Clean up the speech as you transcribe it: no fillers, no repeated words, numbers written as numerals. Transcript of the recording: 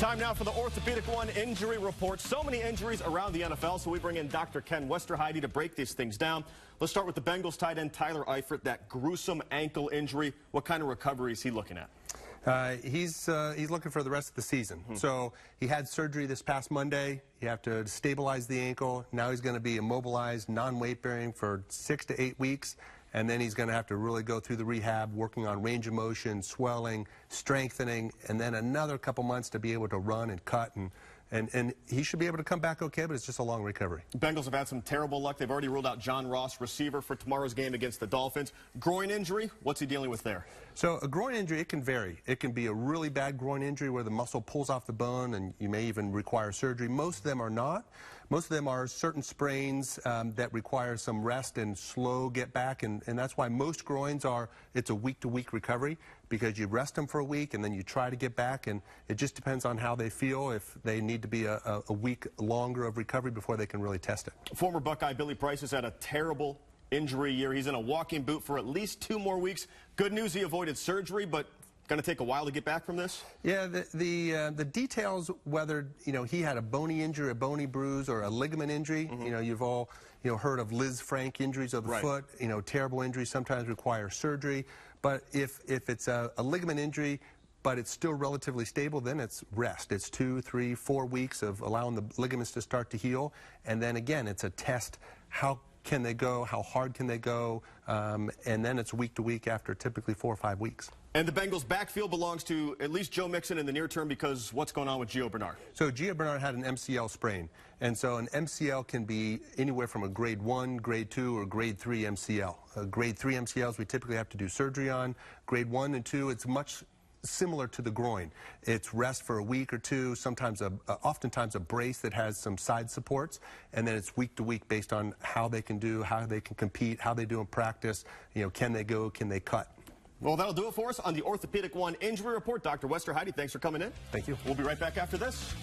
Time now for the Orthopedic One injury report. So many injuries around the NFL, so we bring in Dr. Ken Westerheide to break these things down. Let's start with the Bengals tight end Tyler Eifert, that gruesome ankle injury. What kind of recovery is he looking at? He's looking for the rest of the season. So he had surgery this past Monday. You have to stabilize the ankle. Now he's going to be immobilized, non-weight bearing for 6 to 8 weeks. And then he's going to have to really go through the rehab, working on range of motion, swelling, strengthening, and then another couple months to be able to run and cut. And he should be able to come back okay, but it's just a long recovery. Bengals have had some terrible luck. They've already ruled out John Ross, receiver, for tomorrow's game against the Dolphins. Groin injury, what's he dealing with there? So a groin injury, it can vary. It can be a really bad groin injury where the muscle pulls off the bone and you may even require surgery. Most of them are not. Most of them are certain sprains that require some rest and slow get back, and that's why most groins are, it's a week-to-week recovery, because you rest them for a week and then you try to get back, and it just depends on how they feel, if they need to be a week longer of recovery before they can really test it. Former Buckeye Billy Price has had a terrible injury year. He's in a walking boot for at least 2 more weeks. Good news, he avoided surgery, but going to take a while to get back from this? Yeah, the details, whether he had a bony injury, a bony bruise, or a ligament injury. You've all heard of Liz Frank injuries of the foot. Terrible injuries sometimes require surgery. But if it's a ligament injury, but it's still relatively stable, then it's rest. It's 2, 3, 4 weeks of allowing the ligaments to start to heal, and then again, it's a test. How can they go? How hard can they go? And then it's week to week after typically 4 or 5 weeks. And the Bengals' backfield belongs to at least Joe Mixon in the near term, because what's going on with Gio Bernard? So Gio Bernard had an MCL sprain. And so an MCL can be anywhere from a grade 1, grade 2, or grade 3 MCL. Grade 3 MCLs we typically have to do surgery on. Grade 1 and 2, it's much similar to the groin. It's rest for a week or 2, sometimes oftentimes a brace that has some side supports, and then it's week to week based on how they can do, how they can compete, how they do in practice. Can they go, can they cut? Well, that'll do it for us on the Orthopedic One injury report. Dr. Westerheide, thanks for coming in. Thank you. We'll be right back after this.